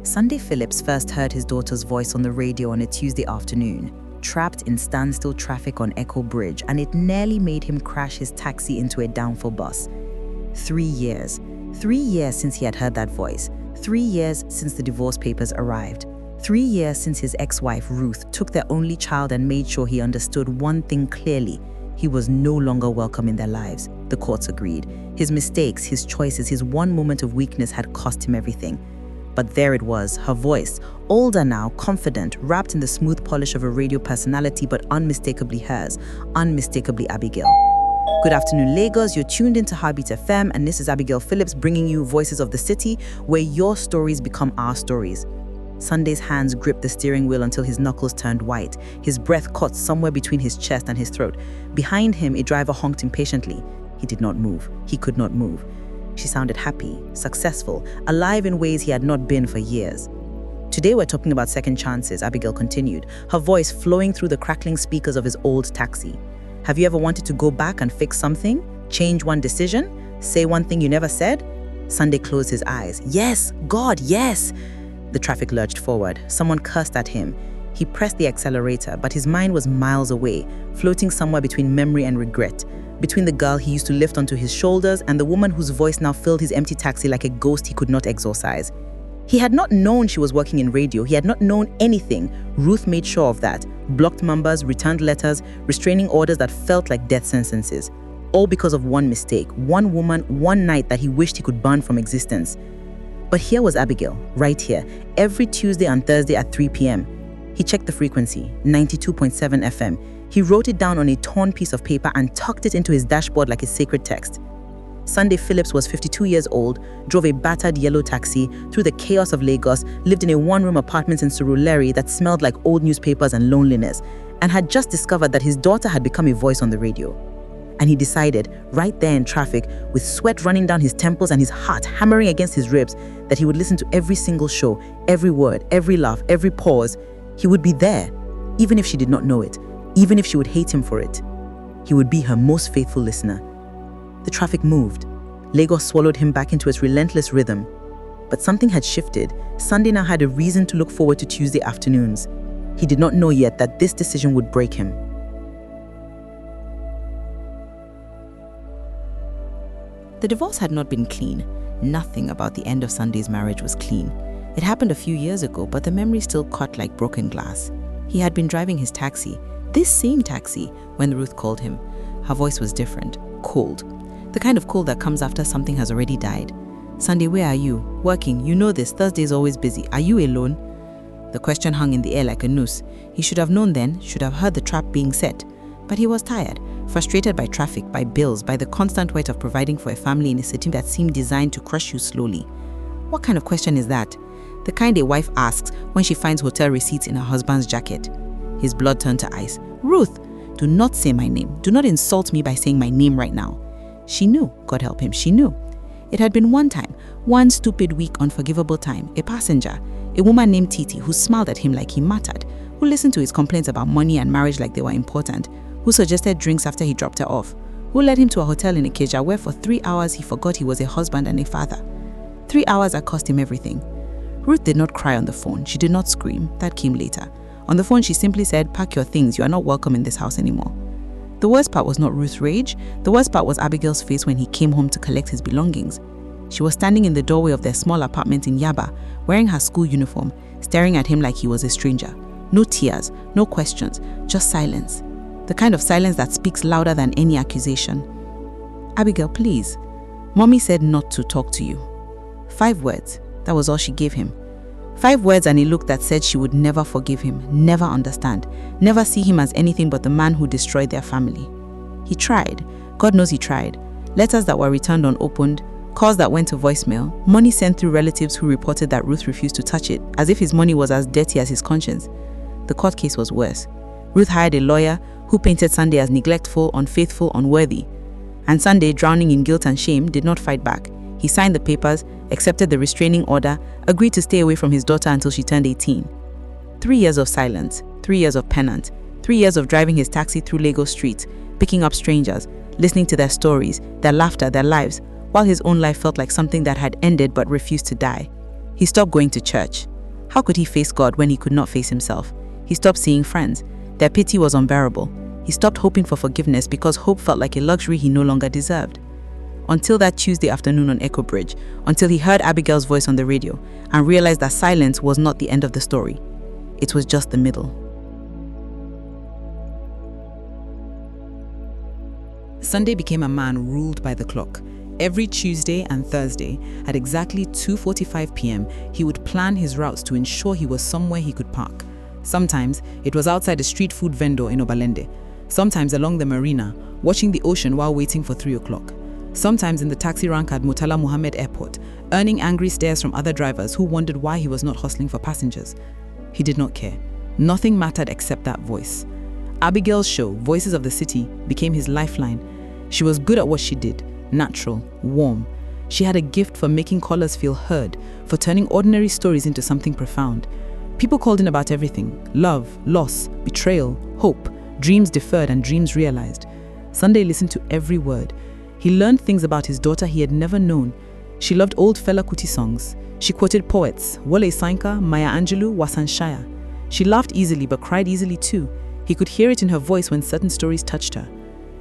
Sunday Phillips first heard his daughter's voice on the radio on a Tuesday afternoon, trapped in standstill traffic on Echo Bridge, and it nearly made him crash his taxi into a downfall bus. 3 years. 3 years since he had heard that voice. 3 years since the divorce papers arrived. 3 years since his ex-wife, Ruth, took their only child and made sure he understood one thing clearly. He was no longer welcome in their lives. The courts agreed. His mistakes, his choices, his one moment of weakness had cost him everything. But there it was, her voice, older now, confident, wrapped in the smooth polish of a radio personality, but unmistakably hers, unmistakably Abigail. Good afternoon, Lagos. You're tuned into Heartbeat FM, and this is Abigail Phillips bringing you Voices of the City, where your stories become our stories. Sunday's hands gripped the steering wheel until his knuckles turned white. His breath caught somewhere between his chest and his throat. Behind him, a driver honked impatiently. He did not move. He could not move. She sounded happy, successful, alive in ways he had not been for years. Today we're talking about second chances, Abigail continued, her voice flowing through the crackling speakers of his old taxi. Have you ever wanted to go back and fix something? Change one decision? Say one thing you never said? Sunday closed his eyes. Yes, God, yes! The traffic lurched forward. Someone cursed at him. He pressed the accelerator, but his mind was miles away, floating somewhere between memory and regret, between the girl he used to lift onto his shoulders and the woman whose voice now filled his empty taxi like a ghost he could not exorcise. He had not known she was working in radio. He had not known anything. Ruth made sure of that. Blocked numbers, returned letters, restraining orders that felt like death sentences. All because of one mistake, one woman, one night that he wished he could burn from existence. But here was Abigail, right here, every Tuesday and Thursday at 3 p.m. He checked the frequency, 92.7 FM. He wrote it down on a torn piece of paper and tucked it into his dashboard like a sacred text. Sunday Phillips was 52 years old, drove a battered yellow taxi through the chaos of Lagos, lived in a one-room apartment in Surulere that smelled like old newspapers and loneliness, and had just discovered that his daughter had become a voice on the radio. And he decided, right there in traffic, with sweat running down his temples and his heart hammering against his ribs, that he would listen to every single show, every word, every laugh, every pause. He would be there, even if she did not know it, even if she would hate him for it. He would be her most faithful listener. The traffic moved. Lagos swallowed him back into its relentless rhythm. But something had shifted. Sunday now had a reason to look forward to Tuesday afternoons. He did not know yet that this decision would break him. The divorce had not been clean. Nothing about the end of Sunday's marriage was clean. It happened a few years ago, but the memory still cut like broken glass. He had been driving his taxi, this same taxi, when Ruth called him. Her voice was different, cold. The kind of cold that comes after something has already died. Sunday, where are you? Working. You know this. Thursday is always busy. Are you alone? The question hung in the air like a noose. He should have known then, should have heard the trap being set. But he was tired, frustrated by traffic, by bills, by the constant weight of providing for a family in a city that seemed designed to crush you slowly. What kind of question is that? The kind a wife asks when she finds hotel receipts in her husband's jacket. His blood turned to ice. Ruth, do not say my name. Do not insult me by saying my name right now. She knew, God help him, she knew. It had been one time, one stupid, weak, unforgivable time, a passenger, a woman named Titi who smiled at him like he mattered, who listened to his complaints about money and marriage like they were important, who suggested drinks after he dropped her off, who led him to a hotel in Ikeja where for 3 hours he forgot he was a husband and a father. 3 hours that cost him everything. Ruth did not cry on the phone. She did not scream. That came later. On the phone, she simply said, "Pack your things. You are not welcome in this house anymore." The worst part was not Ruth's rage. The worst part was Abigail's face when he came home to collect his belongings. She was standing in the doorway of their small apartment in Yaba, wearing her school uniform, staring at him like he was a stranger. No tears, no questions, just silence. The kind of silence that speaks louder than any accusation. "Abigail, please." Mommy said not to talk to you. 5 words. That was all she gave him. 5 words and a look that said she would never forgive him, never understand, never see him as anything but the man who destroyed their family. He tried. God knows he tried. Letters that were returned unopened, calls that went to voicemail, money sent through relatives who reported that Ruth refused to touch it, as if his money was as dirty as his conscience. The court case was worse. Ruth hired a lawyer who painted Sunday as neglectful, unfaithful, unworthy. And Sunday, drowning in guilt and shame, did not fight back. He signed the papers, accepted the restraining order, agreed to stay away from his daughter until she turned 18. 3 years of silence, 3 years of penance, 3 years of driving his taxi through Lagos streets, picking up strangers, listening to their stories, their laughter, their lives, while his own life felt like something that had ended but refused to die. He stopped going to church. How could he face God when he could not face himself? He stopped seeing friends. Their pity was unbearable. He stopped hoping for forgiveness because hope felt like a luxury he no longer deserved. Until that Tuesday afternoon on Echo Bridge, until he heard Abigail's voice on the radio and realized that silence was not the end of the story. It was just the middle. Sunday became a man ruled by the clock. Every Tuesday and Thursday, at exactly 2:45 p.m., he would plan his routes to ensure he was somewhere he could park. Sometimes, it was outside a street food vendor in Obalende. Sometimes along the marina, watching the ocean while waiting for 3 o'clock. Sometimes in the taxi rank at Murtala Muhammad Airport, earning angry stares from other drivers who wondered why he was not hustling for passengers. He did not care. Nothing mattered except that voice. Abigail's show, Voices of the City, became his lifeline. She was good at what she did, natural, warm. She had a gift for making callers feel heard, for turning ordinary stories into something profound. People called in about everything: love, loss, betrayal, hope, dreams deferred and dreams realized. Sunday listened to every word. He learned things about his daughter he had never known. She loved old Fela Kuti songs. She quoted poets, Wole Soyinka, Maya Angelou, Wasan Shaya. She laughed easily but cried easily too. He could hear it in her voice when certain stories touched her.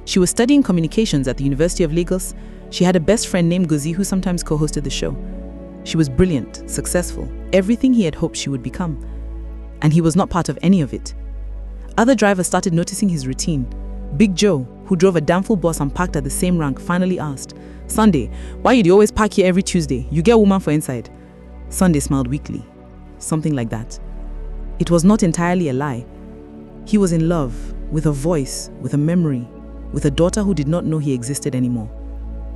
She was studying communications at the University of Lagos. She had a best friend named Gozi who sometimes co-hosted the show. She was brilliant, successful, everything he had hoped she would become. And he was not part of any of it. Other drivers started noticing his routine. Big Joe, who drove a damn full bus and parked at the same rank, finally asked, "Sunday, why you always park here every Tuesday? You get woman for inside." Sunday smiled weakly. Something like that. It was not entirely a lie. He was in love, with a voice, with a memory, with a daughter who did not know he existed anymore.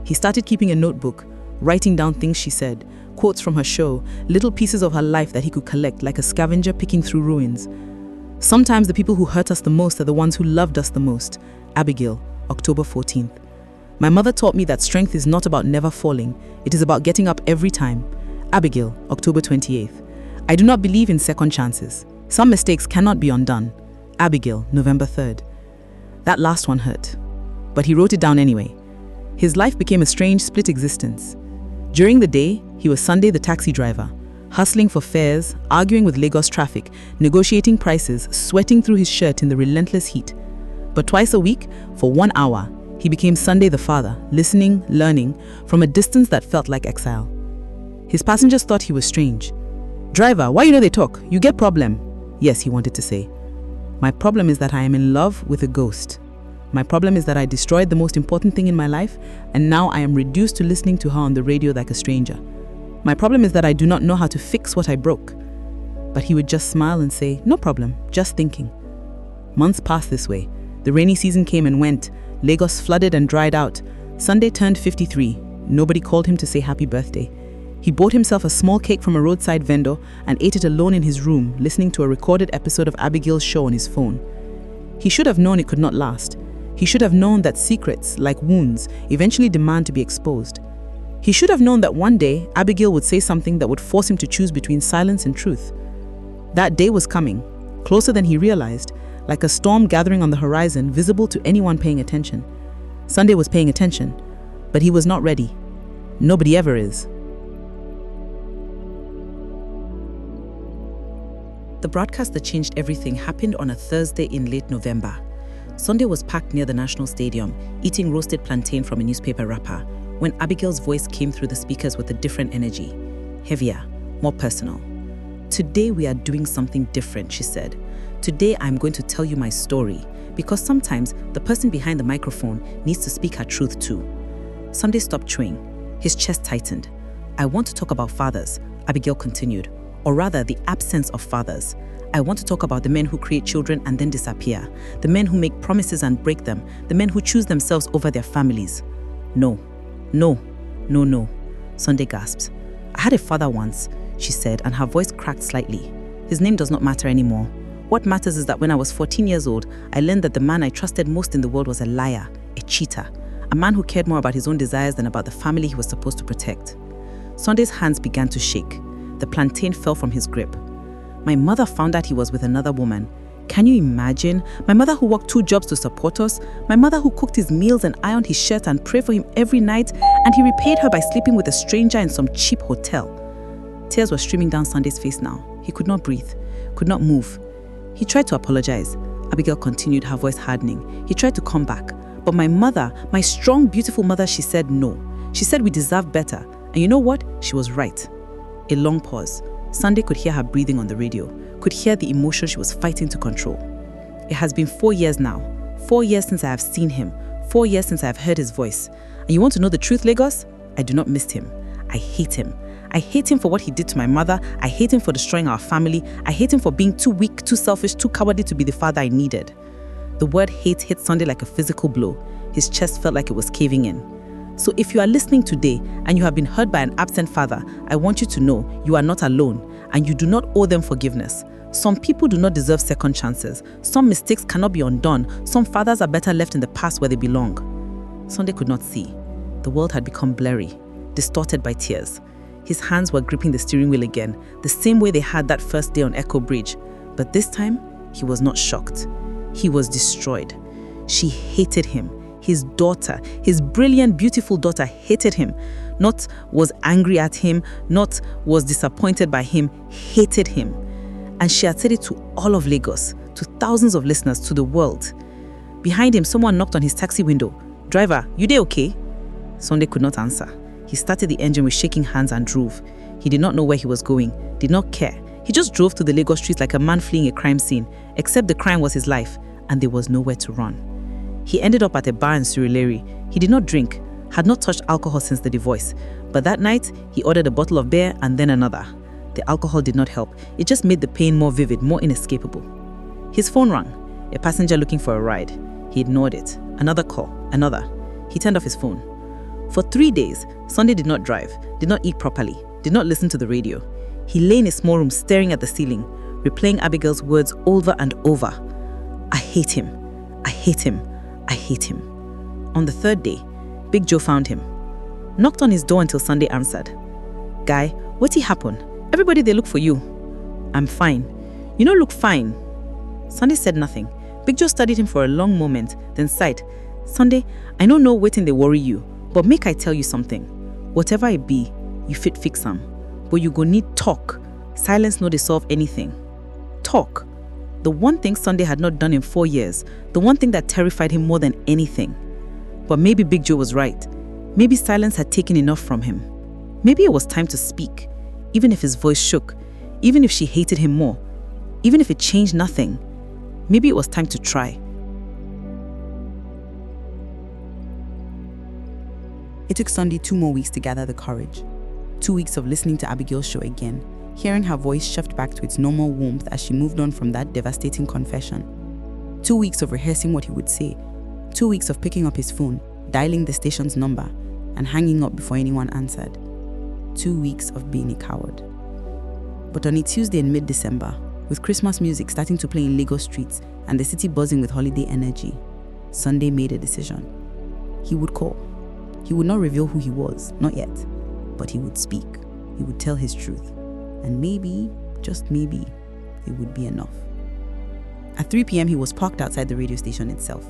He started keeping a notebook, writing down things she said, quotes from her show, little pieces of her life that he could collect like a scavenger picking through ruins. Sometimes the people who hurt us the most are the ones who loved us the most. Abigail, October 14th. My mother taught me that strength is not about never falling, it is about getting up every time. Abigail, October 28th. I do not believe in second chances. Some mistakes cannot be undone. Abigail, November 3rd. That last one hurt, but he wrote it down anyway. His life became a strange split existence. During the day, he was Sunday the taxi driver, hustling for fares, arguing with Lagos traffic, negotiating prices, sweating through his shirt in the relentless heat. But twice a week, for 1 hour, he became Sunday the father, listening, learning, from a distance that felt like exile. His passengers thought he was strange. "Driver, why you know they talk? You get problem." Yes, he wanted to say. "My problem is that I am in love with a ghost. My problem is that I destroyed the most important thing in my life, and now I am reduced to listening to her on the radio like a stranger. My problem is that I do not know how to fix what I broke." But he would just smile and say, "No problem, just thinking." Months passed this way. The rainy season came and went. Lagos flooded and dried out. Sunday turned 53. Nobody called him to say happy birthday. He bought himself a small cake from a roadside vendor and ate it alone in his room, listening to a recorded episode of Abigail's show on his phone. He should have known it could not last. He should have known that secrets, like wounds, eventually demand to be exposed. He should have known that one day, Abigail would say something that would force him to choose between silence and truth. That day was coming, closer than he realized, like a storm gathering on the horizon, visible to anyone paying attention. Sunday was paying attention, but he was not ready. Nobody ever is. The broadcast that changed everything happened on a Thursday in late November. Sunday was packed near the National Stadium, eating roasted plantain from a newspaper wrapper, when Abigail's voice came through the speakers with a different energy. Heavier, more personal. "Today we are doing something different," she said. "Today I'm going to tell you my story, because sometimes the person behind the microphone needs to speak her truth too." Sunday stopped chewing. His chest tightened. "I want to talk about fathers," Abigail continued, "or rather the absence of fathers. I want to talk about the men who create children and then disappear, the men who make promises and break them, the men who choose themselves over their families." No, no, no, no, Sunday gasped. "I had a father once," she said, and her voice cracked slightly. "His name does not matter anymore. What matters is that when I was 14 years old, I learned that the man I trusted most in the world was a liar, a cheater, a man who cared more about his own desires than about the family he was supposed to protect." Sunday's hands began to shake. The plantain fell from his grip. "My mother found out he was with another woman. Can you imagine? My mother who worked 2 jobs to support us, my mother who cooked his meals and ironed his shirt and prayed for him every night, and he repaid her by sleeping with a stranger in some cheap hotel." Tears were streaming down Sunday's face now. He could not breathe, could not move. He tried to apologize. Abigail continued, her voice hardening. He tried to come back. But my mother, my strong, beautiful mother, she said no. She said we deserve better. And you know what? She was right. A long pause. Sunday could hear her breathing on the radio, could hear the emotion she was fighting to control. It has been 4 years now. 4 years since I have seen him. 4 years since I have heard his voice. And you want to know the truth, Lagos? I do not miss him. I hate him. I hate him for what he did to my mother. I hate him for destroying our family. I hate him for being too weak, too selfish, too cowardly to be the father I needed. The word hate hit Sunday like a physical blow. His chest felt like it was caving in. So if you are listening today and you have been hurt by an absent father, I want you to know you are not alone and you do not owe them forgiveness. Some people do not deserve second chances. Some mistakes cannot be undone. Some fathers are better left in the past where they belong. Sunday could not see. The world had become blurry, distorted by tears. His hands were gripping the steering wheel again, the same way they had that first day on Echo Bridge. But this time, he was not shocked. He was destroyed. She hated him. His daughter, his brilliant, beautiful daughter, hated him. Not was angry at him, not was disappointed by him, hated him. And she had said it to all of Lagos, to thousands of listeners, to the world. Behind him, someone knocked on his taxi window. "Driver, you dey okay?" Sunday could not answer. He started the engine with shaking hands and drove. He did not know where he was going, did not care. He just drove through the Lagos streets like a man fleeing a crime scene, except the crime was his life, and there was nowhere to run. He ended up at a bar in Surulere. He did not drink, had not touched alcohol since the divorce. But that night, he ordered a bottle of beer and then another. The alcohol did not help. It just made the pain more vivid, more inescapable. His phone rang, a passenger looking for a ride. He ignored it. Another call, another. He turned off his phone. For 3 days, Sunday did not drive, did not eat properly, did not listen to the radio. He lay in his small room staring at the ceiling, replaying Abigail's words over and over. "I hate him. I hate him. I hate him." On the third day, Big Joe found him. Knocked on his door until Sunday answered. "Guy, what'd happen? Everybody they look for you." "I'm fine." "You don't look fine." Sunday said nothing. Big Joe studied him for a long moment, then sighed. "Sunday, I don't know waiting they worry you, but make I tell you something. Whatever it be, you fit fix am. But you go need talk. Silence no dey solve anything. Talk." The one thing Sunday had not done in 4 years, the one thing that terrified him more than anything. But maybe Big Joe was right. Maybe silence had taken enough from him. Maybe it was time to speak, even if his voice shook, even if she hated him more, even if it changed nothing. Maybe it was time to try. It took Sunday 2 more weeks to gather the courage. 2 weeks of listening to Abigail's show again, hearing her voice shoved back to its normal warmth as she moved on from that devastating confession. 2 weeks of rehearsing what he would say. 2 weeks of picking up his phone, dialing the station's number, and hanging up before anyone answered. 2 weeks of being a coward. But on a Tuesday in mid-December, with Christmas music starting to play in Lagos streets and the city buzzing with holiday energy, Sunday made a decision. He would call. He would not reveal who he was, not yet, but he would speak. He would tell his truth. And maybe, just maybe, it would be enough. At 3 p.m., he was parked outside the radio station itself.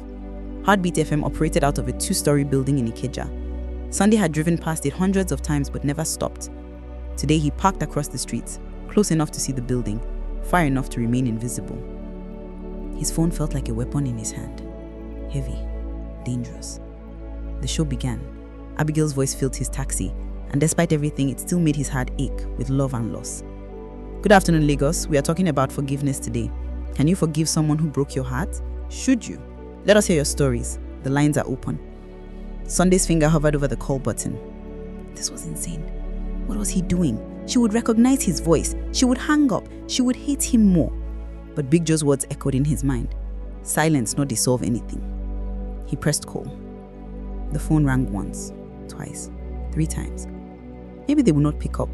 Heartbeat FM operated out of a 2-story building in Ikeja. Sunday had driven past it hundreds of times but never stopped. Today, he parked across the street, close enough to see the building, far enough to remain invisible. His phone felt like a weapon in his hand. Heavy, dangerous. The show began. Abigail's voice filled his taxi, and despite everything, it still made his heart ache with love and loss. "Good afternoon, Lagos. We are talking about forgiveness today. Can you forgive someone who broke your heart? Should you? Let us hear your stories. The lines are open." Sunday's finger hovered over the call button. This was insane. What was he doing? She would recognize his voice. She would hang up. She would hate him more. But Big Joe's words echoed in his mind. Silence not dissolve anything. He pressed call. The phone rang once, twice, 3 times. Maybe they would not pick up.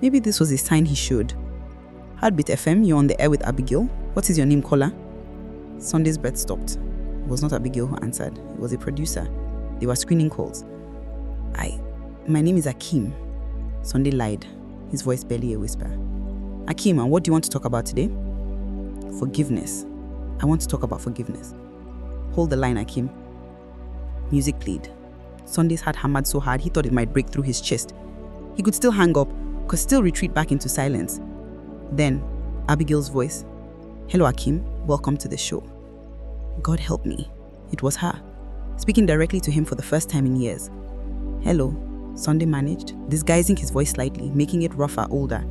Maybe this was a sign he should. Heartbeat FM, you're on the air with Abigail. What is your name, caller? Sunday's breath stopped. It was not Abigail who answered. It was a producer. They were screening calls. My name is Akeem. Sunday lied, his voice barely a whisper. Akeem, and what do you want to talk about today? Forgiveness. I want to talk about forgiveness. Hold the line, Akeem. Music played. Sunday's heart hammered so hard he thought it might break through his chest. He could still hang up, could still retreat back into silence. Then, Abigail's voice. "Hello, Akim. Welcome to the show." God help me. It was her, speaking directly to him for the first time in years. "Hello," Sunday managed, disguising his voice slightly, making it rougher, older.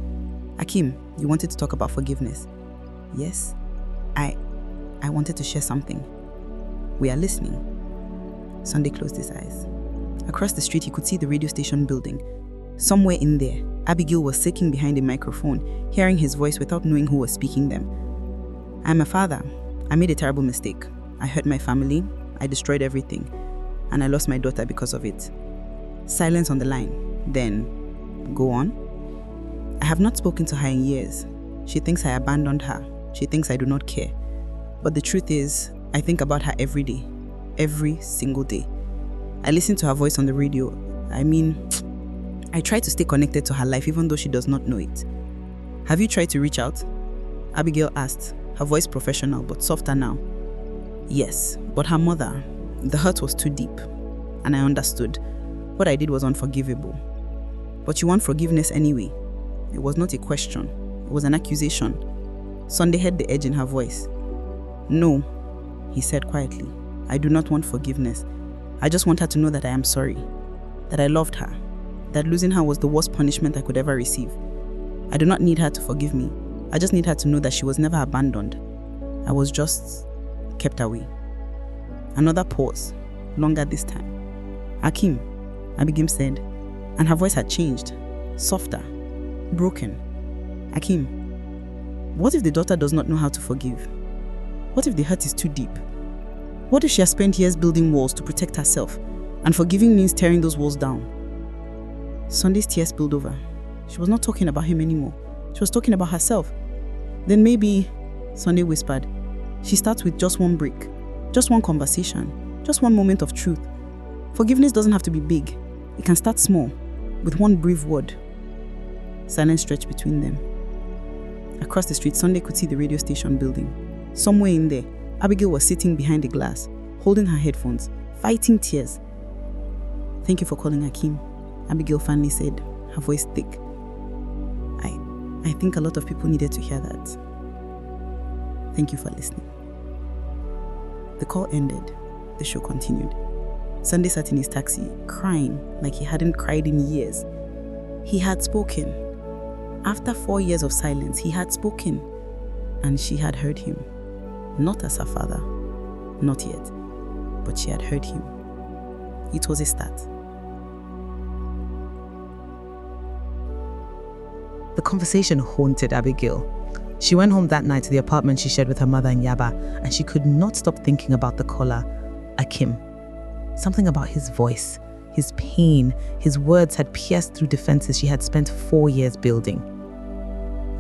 "Akim, you wanted to talk about forgiveness?" "Yes. I wanted to share something." "We are listening." Sunday closed his eyes. Across the street, he could see the radio station building. Somewhere in there, Abigail was sitting behind a microphone, hearing his voice without knowing who was speaking them. "I'm a father. I made a terrible mistake. I hurt my family, I destroyed everything, and I lost my daughter because of it." Silence on the line. Then, "Go on." "I have not spoken to her in years. She thinks I abandoned her. She thinks I do not care. But the truth is, I think about her every day. Every single day. I listen to her voice on the radio. I try to stay connected to her life even though she does not know it." "Have you tried to reach out?" Abigail asked, her voice professional but softer now. "Yes, but her mother, the hurt was too deep. And I understood. What I did was unforgivable. But you want forgiveness anyway." It was not a question. It was an accusation. Sunday heard the edge in her voice. "No," he said quietly. "I do not want forgiveness. I just want her to know that I am sorry. That I loved her. That losing her was the worst punishment I could ever receive. I do not need her to forgive me. I just need her to know that she was never abandoned. I was just kept away." Another pause, longer this time. "Akim," Abigail said, and her voice had changed, softer, broken. "Akim, what if the daughter does not know how to forgive? What if the hurt is too deep? What if she has spent years building walls to protect herself, and forgiving means tearing those walls down?" Sunday's tears spilled over. She was not talking about him anymore. She was talking about herself. "Then maybe," Sunday whispered, "she starts with just one break, just one conversation, just one moment of truth. Forgiveness doesn't have to be big. It can start small, with one brief word." Silence stretched between them. Across the street, Sunday could see the radio station building. Somewhere in there, Abigail was sitting behind the glass, holding her headphones, fighting tears. "Thank you for calling, Akim," Abigail finally said, her voice thick. I think a lot of people needed to hear that. Thank you for listening." The call ended. The show continued. Sunday sat in his taxi, crying like he hadn't cried in years. He had spoken. After 4 years of silence, he had spoken. And she had heard him. Not as her father. Not yet. But she had heard him. It was a start. The conversation haunted Abigail. She went home that night to the apartment she shared with her mother in Yaba, and she could not stop thinking about the caller, Akim. Something about his voice, his pain, his words had pierced through defenses she had spent 4 years building.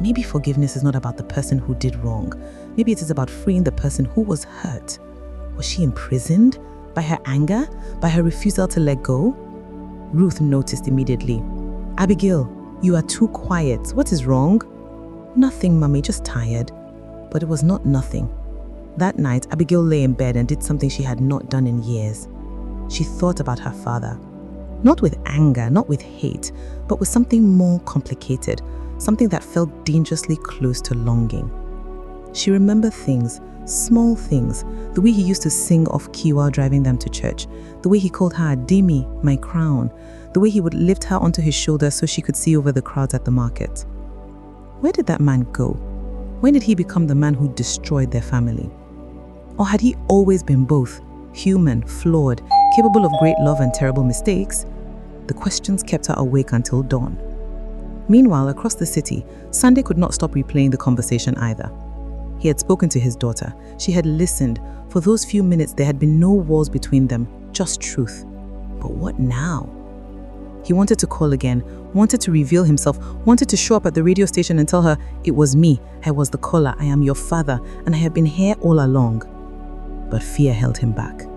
Maybe forgiveness is not about the person who did wrong. Maybe it is about freeing the person who was hurt. Was she imprisoned by her anger, by her refusal to let go? Ruth noticed immediately. "Abigail, you are too quiet. What is wrong?" "Nothing, Mummy, just tired." But it was not nothing. That night, Abigail lay in bed and did something she had not done in years. She thought about her father. Not with anger, not with hate, but with something more complicated, something that felt dangerously close to longing. She remembered things, small things, the way he used to sing off key while driving them to church, the way he called her Demi, my crown, the way he would lift her onto his shoulder so she could see over the crowds at the market. Where did that man go? When did he become the man who destroyed their family? Or had he always been both, human, flawed, capable of great love and terrible mistakes? The questions kept her awake until dawn. Meanwhile, across the city, Sunday could not stop replaying the conversation either. He had spoken to his daughter. She had listened. For those few minutes, there had been no walls between them, just truth. But what now? He wanted to call again, wanted to reveal himself, wanted to show up at the radio station and tell her, "It was me, I was the caller, I am your father, and I have been here all along." But fear held him back.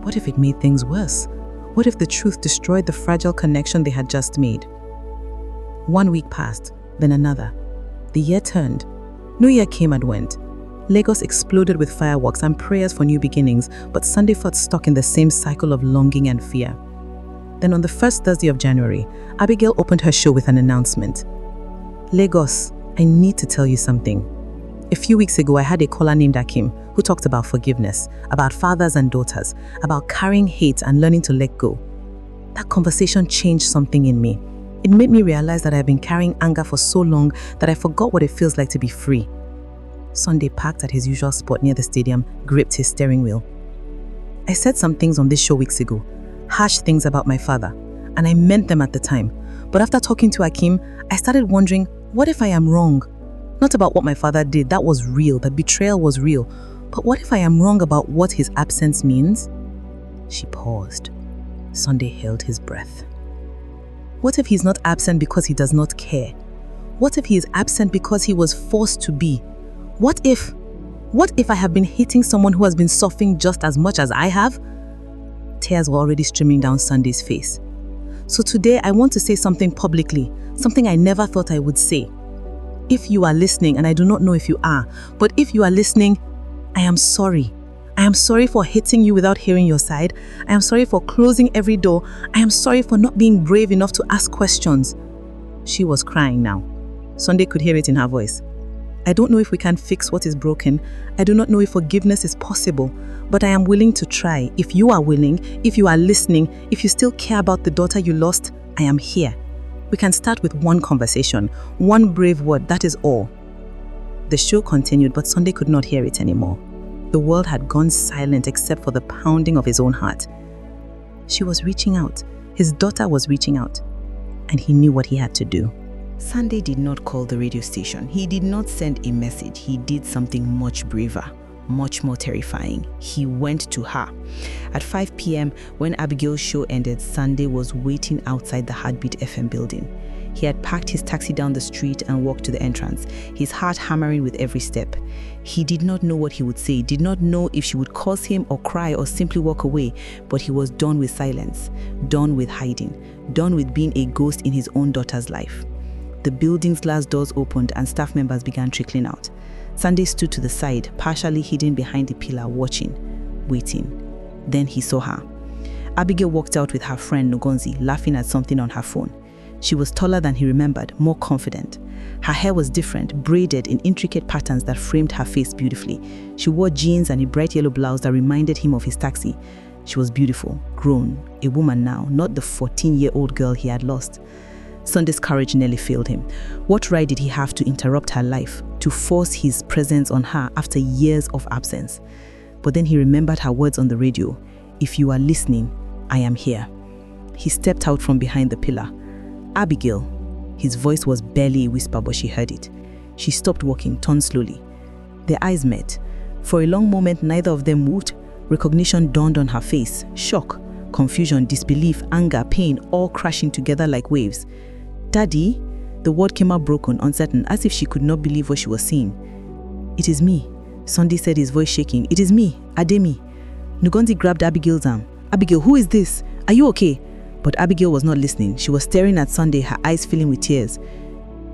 What if it made things worse? What if the truth destroyed the fragile connection they had just made? 1 week passed, then another. The year turned. New Year came and went. Lagos exploded with fireworks and prayers for new beginnings, but Sunday felt stuck in the same cycle of longing and fear. Then on the first Thursday of January, Abigail opened her show with an announcement. Lagos, I need to tell you something. A few weeks ago, I had a caller named Akim who talked about forgiveness, about fathers and daughters, about carrying hate and learning to let go. That conversation changed something in me. It made me realize that I've been carrying anger for so long that I forgot what it feels like to be free. Sunday, parked at his usual spot near the stadium, gripped his steering wheel. I said some things on this show weeks ago, harsh things about my father, and I meant them at the time. But after talking to Akim, I started wondering, what if I am wrong? Not about what my father did, that was real, that betrayal was real. But what if I am wrong about what his absence means? She paused. Sunday held his breath. What if he's not absent because he does not care? What if he is absent because he was forced to be? What if I have been hating someone who has been suffering just as much as I have? Tears were already streaming down Sunday's face. So today I want to say something publicly, something I never thought I would say. If you are listening, and I do not know if you are, but if you are listening, I am sorry. I am sorry for hitting you without hearing your side. I am sorry for closing every door. I am sorry for not being brave enough to ask questions. She was crying now. Sunday could hear it in her voice. I don't know if we can fix what is broken. I do not know if forgiveness is possible, but I am willing to try. If you are willing, if you are listening, if you still care about the daughter you lost, I am here. We can start with one conversation, one brave word, that is all. The show continued, but Sunday could not hear it anymore. The world had gone silent except for the pounding of his own heart. She was reaching out. His daughter was reaching out. And he knew what he had to do. Sunday did not call the radio station. He did not send a message. He did something much braver, much more terrifying. He went to her. At 5 p.m., when Abigail's show ended, Sunday was waiting outside the Heartbeat FM building. He had parked his taxi down the street and walked to the entrance, his heart hammering with every step. He did not know what he would say, did not know if she would curse him or cry or simply walk away, but he was done with silence, done with hiding, done with being a ghost in his own daughter's life. The building's glass doors opened and staff members began trickling out. Sunday stood to the side, partially hidden behind the pillar, watching, waiting. Then he saw her. Abigail walked out with her friend Ngonzi, laughing at something on her phone. She was taller than he remembered, more confident. Her hair was different, braided in intricate patterns that framed her face beautifully. She wore jeans and a bright yellow blouse that reminded him of his taxi. She was beautiful, grown, a woman now, not the 14-year-old girl he had lost. Sunday's courage nearly failed him. What right did he have to interrupt her life, to force his presence on her after years of absence? But then he remembered her words on the radio. If you are listening, I am here. He stepped out from behind the pillar. Abigail. His voice was barely a whisper, but she heard it. She stopped walking, turned slowly. Their eyes met. For a long moment, neither of them moved. Recognition dawned on her face. Shock, confusion, disbelief, anger, pain, all crashing together like waves. Daddy? The word came out broken, uncertain, as if she could not believe what she was seeing. It is me, Sunday said, his voice shaking. It is me, Ademi. Nugonzi grabbed Abigail's arm. Abigail, who is this? Are you okay? But Abigail was not listening. She was staring at Sunday, her eyes filling with tears.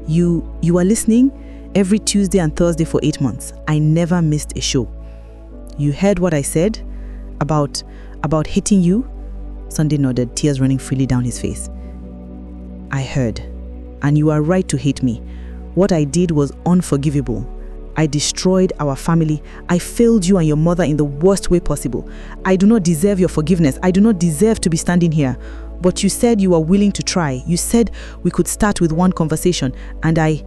You are listening? Every Tuesday and Thursday for 8 months. I never missed a show. You heard what I said? About hitting you? Sunday nodded, tears running freely down his face. I heard. And you are right to hate me. What I did was unforgivable. I destroyed our family. I failed you and your mother in the worst way possible. I do not deserve your forgiveness. I do not deserve to be standing here. But you said you were willing to try. You said we could start with one conversation, and I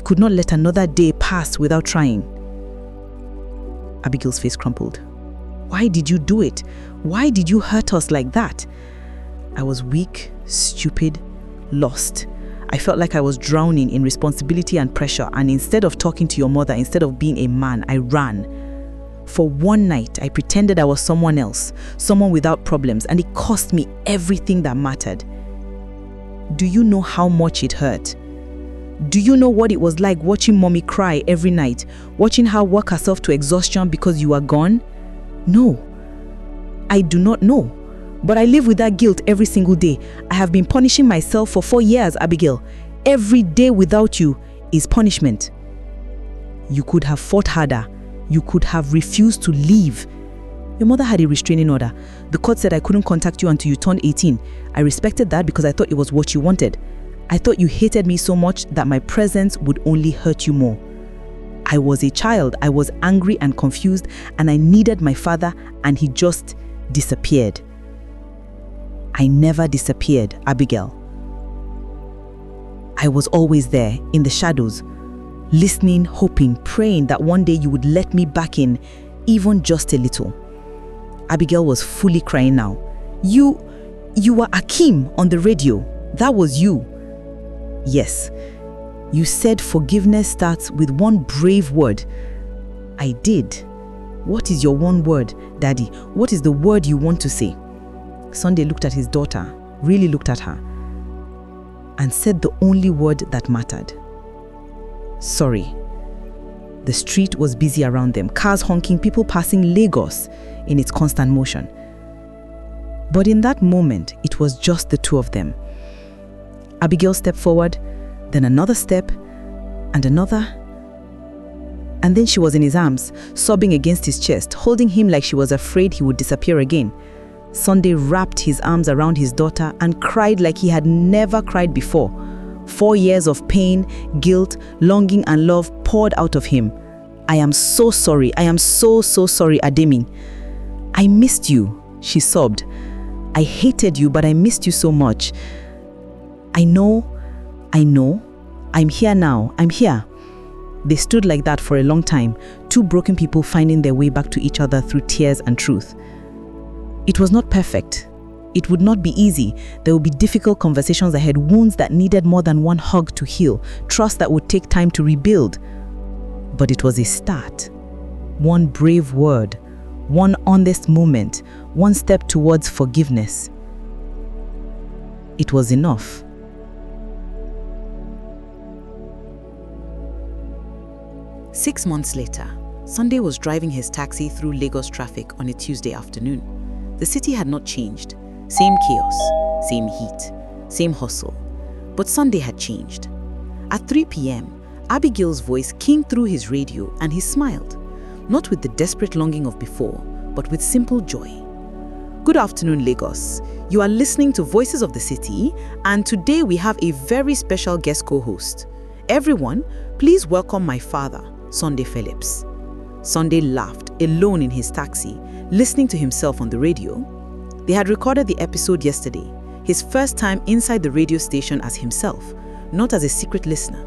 could not let another day pass without trying. Abigail's face crumpled. Why did you do it? Why did you hurt us like that? I was weak, stupid, lost. I felt like I was drowning in responsibility and pressure, and instead of talking to your mother, instead of being a man, I ran. For one night, I pretended I was someone else, someone without problems, and it cost me everything that mattered. Do you know how much it hurt? Do you know what it was like watching mommy cry every night, watching her work herself to exhaustion because you are gone? No, I do not know. But I live with that guilt every single day. I have been punishing myself for 4 years, Abigail. Every day without you is punishment. You could have fought harder. You could have refused to leave. Your mother had a restraining order. The court said I couldn't contact you until you turned 18. I respected that because I thought it was what you wanted. I thought you hated me so much that my presence would only hurt you more. I was a child. I was angry and confused, and I needed my father, and he just disappeared. I never disappeared, Abigail. I was always there, in the shadows, listening, hoping, praying that one day you would let me back in, even just a little. Abigail was fully crying now. You were Akeem on the radio. That was you. Yes. You said forgiveness starts with one brave word. I did. What is your one word, Daddy? What is the word you want to say? Sunday looked at his daughter, really looked at her, and said the only word that mattered. Sorry. The street was busy around them, cars honking, people passing Lagos in its constant motion. But in that moment, it was just the two of them. Abigail stepped forward, then another step, and another. And then she was in his arms, sobbing against his chest, holding him like she was afraid he would disappear again. Sunday wrapped his arms around his daughter and cried like he had never cried before. 4 years of pain, guilt, longing, and love poured out of him. I am so sorry. I am so sorry, Ademi. I missed you, she sobbed. I hated you, but I missed you so much. I know. I'm here now. I'm here. They stood like that for a long time, two broken people finding their way back to each other through tears and truth. It was not perfect. It would not be easy. There would be difficult conversations ahead, wounds that needed more than one hug to heal, trust that would take time to rebuild. But it was a start. One brave word, one honest moment, one step towards forgiveness. It was enough. Six months later, Sunday was driving his taxi through Lagos traffic on a Tuesday afternoon. The city had not changed. Same chaos, same heat, same hustle. But Sunday had changed. At 3 p.m., Abigail's voice came through his radio and he smiled, not with the desperate longing of before, but with simple joy. Good afternoon, Lagos. You are listening to Voices of the City, and today we have a very special guest co-host. Everyone, please welcome my father, Sunday Phillips. Sunday laughed, alone in his taxi, listening to himself on the radio. They had recorded the episode yesterday, his first time inside the radio station as himself, not as a secret listener.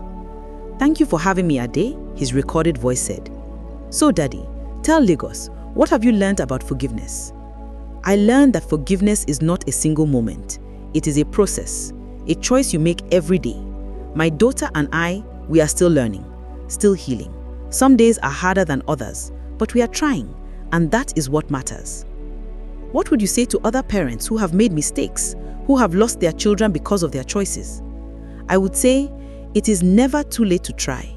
Thank you for having me, Ade, his recorded voice said. So, Daddy, tell Lagos, what have you learned about forgiveness? I learned that forgiveness is not a single moment. It is a process, a choice you make every day. My daughter and I, we are still learning, still healing. Some days are harder than others, but we are trying, and that is what matters. What would you say to other parents who have made mistakes, who have lost their children because of their choices? I would say, it is never too late to try.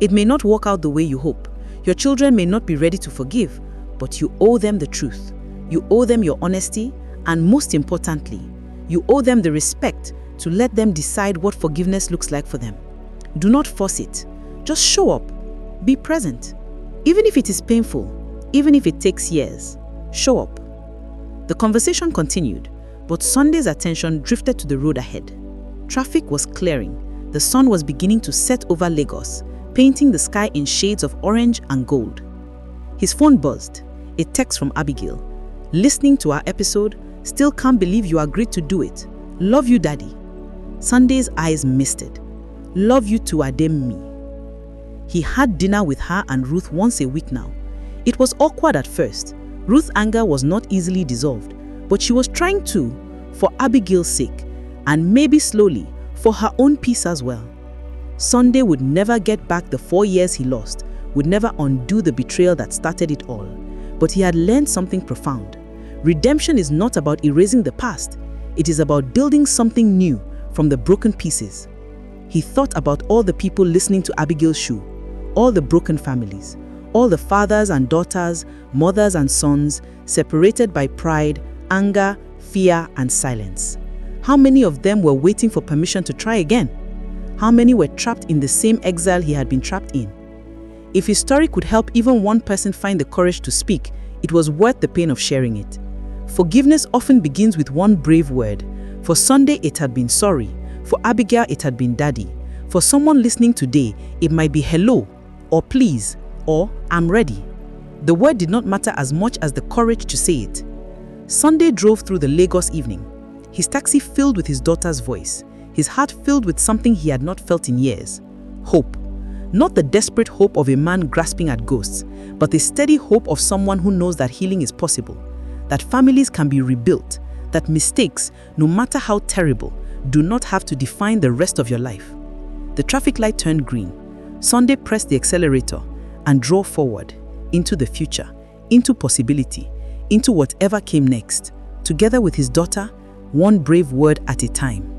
It may not work out the way you hope. Your children may not be ready to forgive, but you owe them the truth. You owe them your honesty, and most importantly, you owe them the respect to let them decide what forgiveness looks like for them. Do not force it. Just show up. Be present. Even if it is painful, even if it takes years, show up. The conversation continued, but Sunday's attention drifted to the road ahead. Traffic was clearing. The sun was beginning to set over Lagos, painting the sky in shades of orange and gold. His phone buzzed. A text from Abigail. Listening to our episode, still can't believe you agreed to do it. Love you, Daddy. Sunday's eyes misted. Love you too, Ademi. He had dinner with her and Ruth once a week now. It was awkward at first. Ruth's anger was not easily dissolved, but she was trying to, for Abigail's sake, and maybe slowly, for her own peace as well. Sunday would never get back the 4 years he lost, would never undo the betrayal that started it all. But he had learned something profound. Redemption is not about erasing the past. It is about building something new from the broken pieces. He thought about all the people listening to Abigail's shoe, all the broken families, all the fathers and daughters, mothers and sons, separated by pride, anger, fear, and silence. How many of them were waiting for permission to try again? How many were trapped in the same exile he had been trapped in? If his story could help even one person find the courage to speak, It was worth the pain of sharing it. Forgiveness often begins with one brave word. For Sunday, it had been sorry. For Abigail, it had been daddy. For someone listening today, it might be hello, or please, or I'm ready. The word did not matter as much as the courage to say it. Sunday drove through the Lagos evening, his taxi filled with his daughter's voice, his heart filled with something he had not felt in years. Hope. Not the desperate hope of a man grasping at ghosts, but the steady hope of someone who knows that healing is possible, that families can be rebuilt, that mistakes, no matter how terrible, do not have to define the rest of your life. The traffic light turned green. Sunday pressed the accelerator and drove forward, into the future, into possibility, into whatever came next, together with his daughter, one brave word at a time.